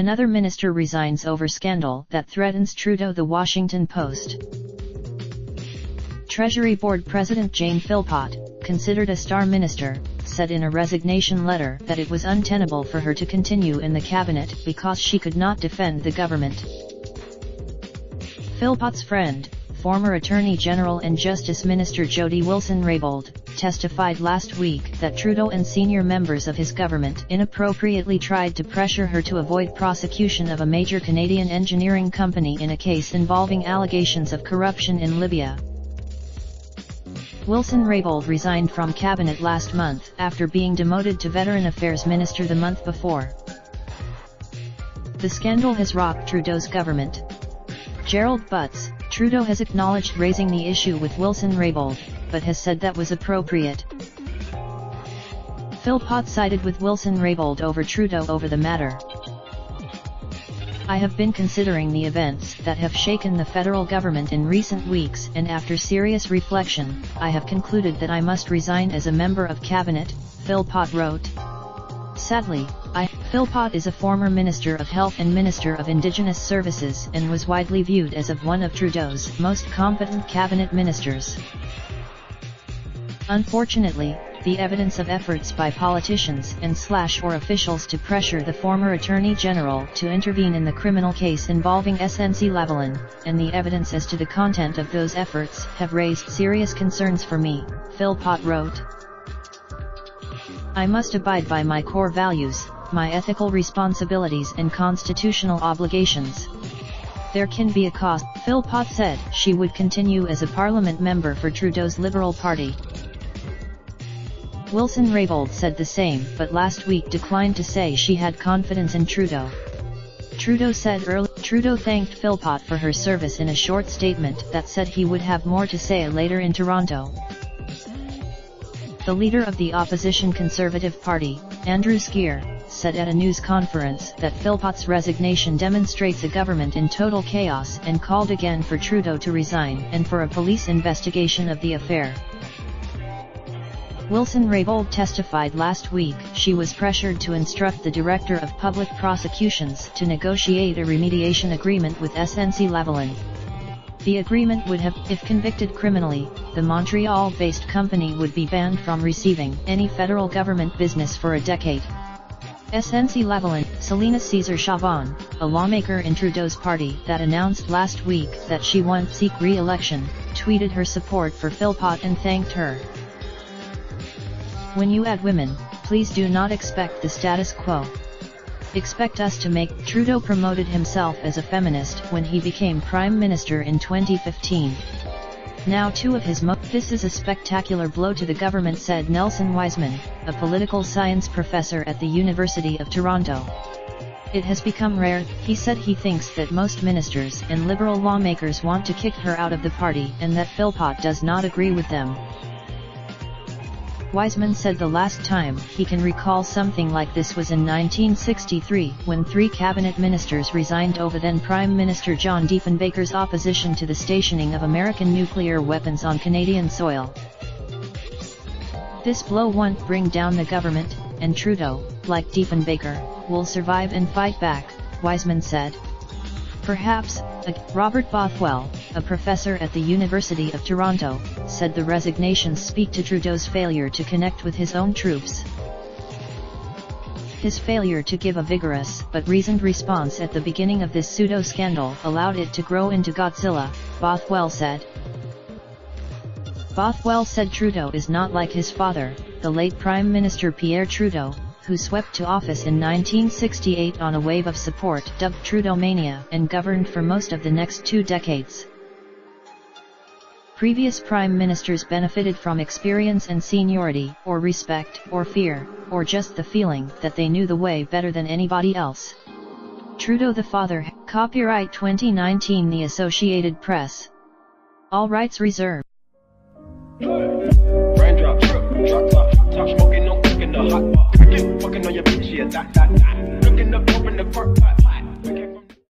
Another minister resigns over scandal that threatens Trudeau. The Washington Post. Treasury Board President Jane Philpott, considered a star minister, said in a resignation letter that it was untenable for her to continue in the cabinet because she could not defend the government. Philpott's friend, former Attorney General and Justice Minister Jody Wilson-Raybould, testified last week that Trudeau and senior members of his government inappropriately tried to pressure her to avoid prosecution of a major Canadian engineering company in a case involving allegations of corruption in Libya. Wilson-Raybould resigned from cabinet last month after being demoted to Veteran Affairs Minister the month before. The scandal has rocked Trudeau's government. Gerald Butts, Trudeau has acknowledged raising the issue with Wilson-Raybould, but has said that was appropriate. Philpott sided with Wilson-Raybould over Trudeau over the matter. I have been considering the events that have shaken the federal government in recent weeks, and after serious reflection, I have concluded that I must resign as a member of cabinet, Philpott wrote. Sadly, Philpott is a former Minister of Health and Minister of Indigenous Services and was widely viewed as one of Trudeau's most competent cabinet ministers. Unfortunately, the evidence of efforts by politicians and/or officials to pressure the former Attorney General to intervene in the criminal case involving SNC-Lavalin, and the evidence as to the content of those efforts have raised serious concerns for me, Philpott wrote. I must abide by my core values, my ethical responsibilities and constitutional obligations. There can be a cost, Philpott said. She would continue as a parliament member for Trudeau's Liberal Party. Wilson-Raybould said the same, but last week declined to say she had confidence in Trudeau. Trudeau thanked Philpott for her service in a short statement that said he would have more to say later in Toronto. The leader of the opposition Conservative Party, Andrew Scheer, said at a news conference that Philpott's resignation demonstrates a government in total chaos and called again for Trudeau to resign and for a police investigation of the affair. Wilson-Raybould testified last week she was pressured to instruct the Director of Public Prosecutions to negotiate a remediation agreement with SNC-Lavalin. The agreement would have, if convicted criminally, the Montreal-based company would be banned from receiving any federal government business for a decade. SNC-Lavalin, Selena Caesar-Chavon, a lawmaker in Trudeau's party that announced last week that she won't seek re-election, tweeted her support for Philpott and thanked her. When you add women, please do not expect the status quo. Expect us to make. Trudeau promoted himself as a feminist when he became Prime Minister in 2015. Now two of his This is a spectacular blow to the government, said Nelson Wiseman, a political science professor at the University of Toronto. It has become rare, he said. He thinks that most ministers and Liberal lawmakers want to kick her out of the party and that Philpott does not agree with them. Wiseman said the last time he can recall something like this was in 1963, when 3 cabinet ministers resigned over then Prime Minister John Diefenbaker's opposition to the stationing of American nuclear weapons on Canadian soil. This blow won't bring down the government, and Trudeau, like Diefenbaker, will survive and fight back, Wiseman said. Perhaps. Robert Bothwell, a professor at the University of Toronto, said the resignations speak to Trudeau's failure to connect with his own troops. His failure to give a vigorous but reasoned response at the beginning of this pseudo-scandal allowed it to grow into Godzilla, Bothwell said. Bothwell said Trudeau is not like his father, the late Prime Minister Pierre Trudeau, who swept to office in 1968 on a wave of support dubbed Trudeau-mania and governed for most of the next 2 decades. Previous prime ministers benefited from experience and seniority, or respect, or fear, or just the feeling that they knew the way better than anybody else. Trudeau the Father. Copyright 2019 The Associated Press. All rights reserved. Raindrop, drop top, top smoking, no cooking the hot pot. Fucking on your bitch, yeah, that. Looking up, open the park pot.